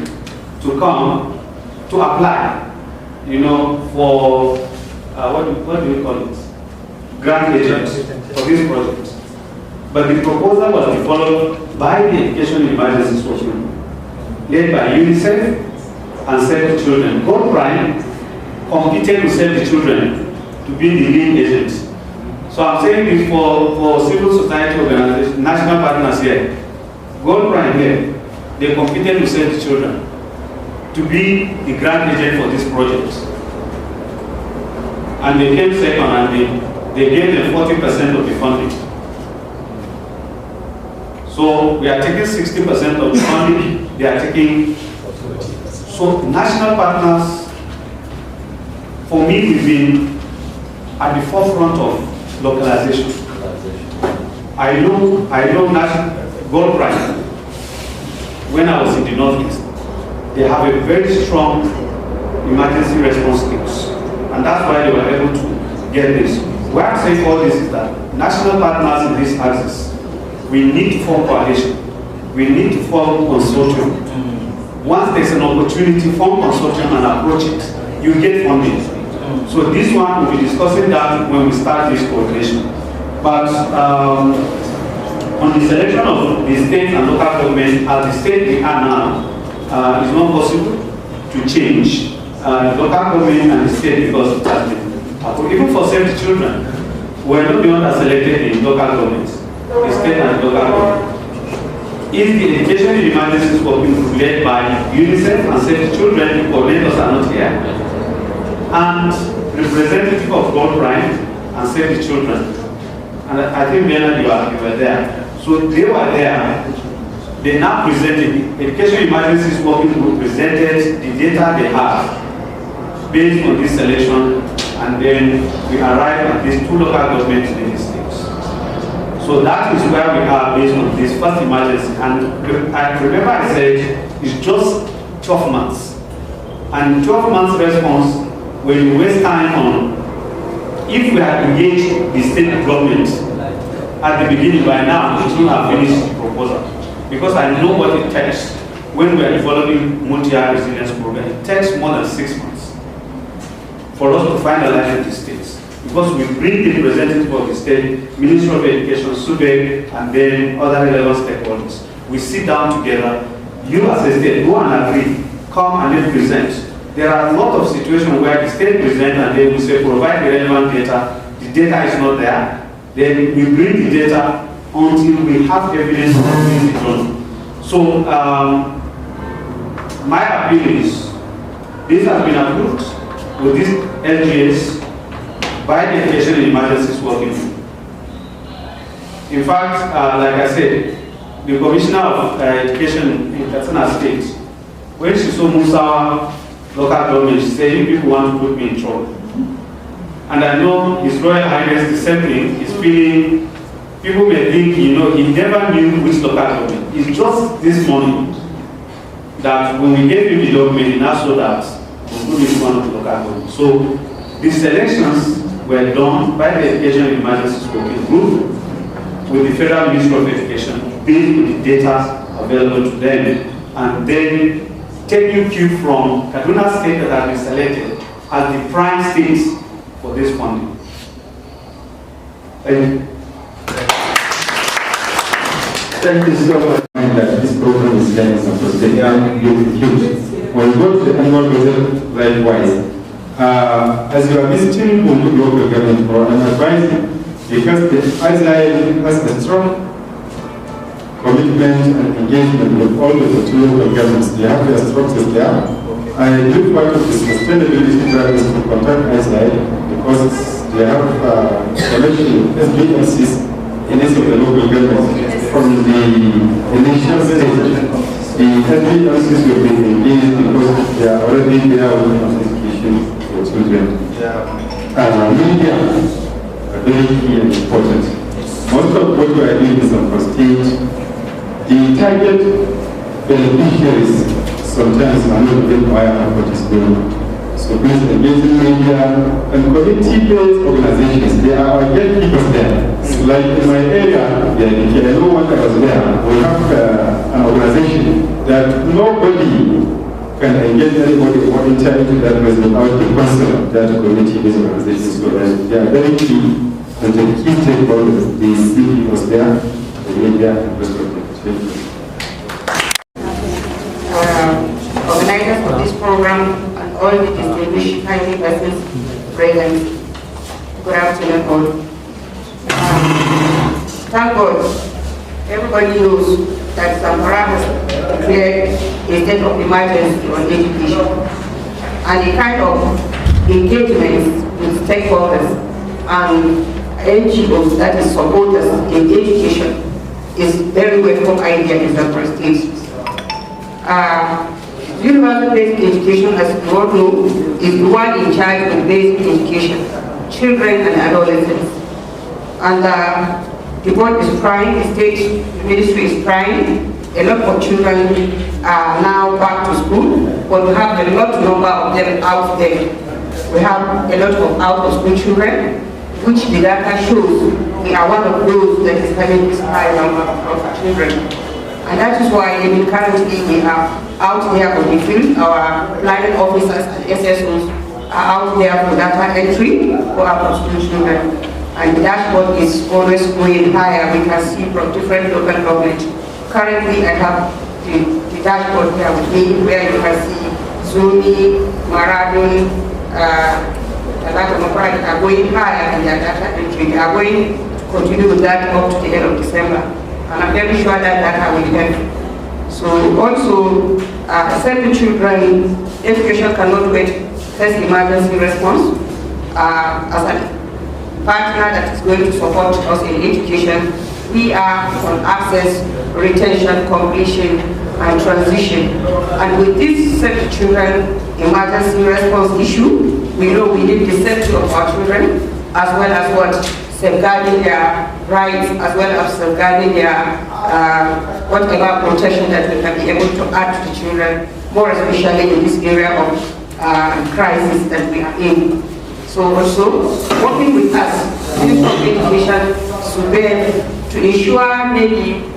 C: to come to apply, you know, for what do you call it? Grant agent for this project. But the proposal was followed by the Education Emergency Solution, led by UNICEF and Save the Children. Gold Prime competed with Save the Children to be the lead agent. So I'm saying this for civil society organizations, national partners here. Gold Prime here, they competed with Save the Children to be the grant agent for this project. And they came second and they gave them 40% of the funding. So we are taking 60% of the funding, they are taking. So national partners, for me, we've been at the forefront of localization. I know that Gold Prime, when I was in the Northeast, they have a very strong emergency response skills. And that's why they were able to get this. Why I'm saying all this is that national partners in this axis, we need to form coalition. We need to form consortium. Once there's an opportunity, form consortium and approach it, you get funding. So this one, we'll be discussing that when we start this coordination. But on the selection of the state and local government, as the state we are now, it's not possible to change the local government and the state because it has been even for safety children. We're not the ones that selected the local governments, the state and the local government. If the education in emergencies working group led by UNICEF and Save the Children, the coordinators are not here, and representative of God Prime and Save the Children. And I think Bernard, you were there. So they were there. They now presented, the education emergencies working group presented the data they have based on this selection, and then we arrived at these 2 local governments in the states. So that is where we are based on this first emergency. And I remember I said it's just 12 months. And 12 months response, when you waste time on, if we had engaged the state government at the beginning, by now we should have finished the proposal. Because I know what it takes when we are developing multi-year resilience program. It takes more than 6 months for us to finalize with the states. Because we bring the representative of the state, Ministry of Education, SUBEC, and then other relevant stakeholders. We sit down together, you as a state, go and agree, come and then present. There are a lot of situations where the state present and they will say, provide the relevant data, the data is not there, then we bring the data until we have evidence of the done. So, my appeal is, this has been approved with this LGS by the Education and Emergencies Working Group. In fact, like I said, the Commissioner of Education in Katsina State, when she saw Musa local government, she said, you people want to put me in trouble. And I know His Royal Highness, the same thing, is feeling, people may think, you know, he never knew which local government. It's just this morning that when we gave him the document, he now saw that we put him one of the local government. So the selections were done by the Education and Emergencies Working Group with the Federal Ministry of Education based on the data available to them, and then taking cue from Kaduna State that has been selected as the prime state for this funding.
B: Thank you so much. That this program is getting some prosperity huge. When we go to the annual result, likewise. As you are visiting local government for an advice, because the ISIL has a strong commitment and engagement with all the local governments. They have their structures there. I look part of the sustainability drivers to contact ISIL because they have connection with SBLCs in each of the local governments. From the initial stage, the SBLCs will be engaged because they are already there with education for children. Media are very key and important. Most of what we are doing is on prestige. The target beneficiaries sometimes are not even aware of what is going on. So please engage in media and community-based organizations. They are our gatekeepers there. Like in my area, I know when I was there, we have an organization that nobody can engage anybody or enter into that place without the consent of that community-based organization. So they are very key, and the key stakeholders, the CEOs there, the media, and rest of the
I: organizers of this program and all the distinguished highly persons present. Good afternoon all. Thank God, everybody knows that Zamfara has declared a state of emergency on education, and the kind of engagements with stakeholders and NGOs that is supporters in education is very welcome idea in the state. University-based education, as you all know, is the one in charge of basic education, children and adolescents. And the board is trying, the state ministry is trying. A lot of children are now back to school, but we have a lot number of them out there. We have a lot of out-of-school children, which the data shows we are one of those that is having this high number of children. And that is why even currently we are out there on the field. Our planning officers and SSOs are out there for data entry for our school children. and the dashboard is always going higher. We can see from different local governments. Currently, I have the dashboard here with me, where you can see Zuni, Maradon, a lot of Moprak are going higher in their data entry. They are going to continue with that up to the end of December. And I'm very sure that data will help. So also, Save the Children, education cannot wait, first emergency response. As a partner that is going to support us in education, we are on access, retention, completion, and transition. And with this Save the Children emergency response issue, we know we need the safety of our children, as well as what? Safeguarding their rights, as well as safeguarding their whatever protection that we can be able to add to the children, more especially in this area of crisis that we are in. So also, working with us, Ministry of Education, to ensure maybe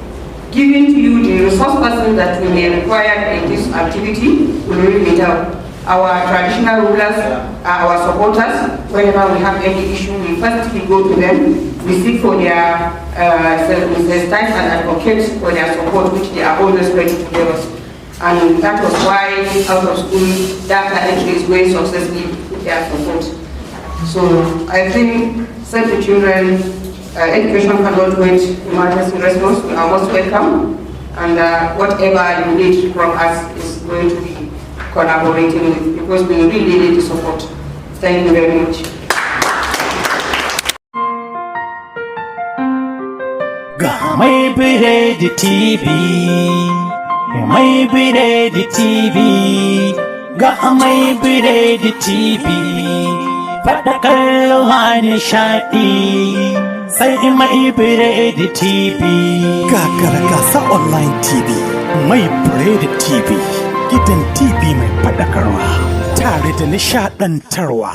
I: giving to you the resource person that we may require in this activity will really help. Our traditional rulers are our supporters. Whenever we have any issue, we firstly go to them. We seek for their sensitize and advocate for their support, which they are always ready to give us. And that was why out of school data entry is going successfully with their support. So I think Save the Children education cannot wait emergency response. We are most welcome. And whatever you need from us is going to be collaborating with, because we really need the support. Thank you very much.
J: Ga mai biredi TV, mai biredi TV, ga mai biredi TV, faɗakarwa nishaɗi, sai mai biredi TV.
K: Gagara gasa online TV, mai biredi TV. Gidan TV mai faɗakarwa tare da nishaɗantarwa.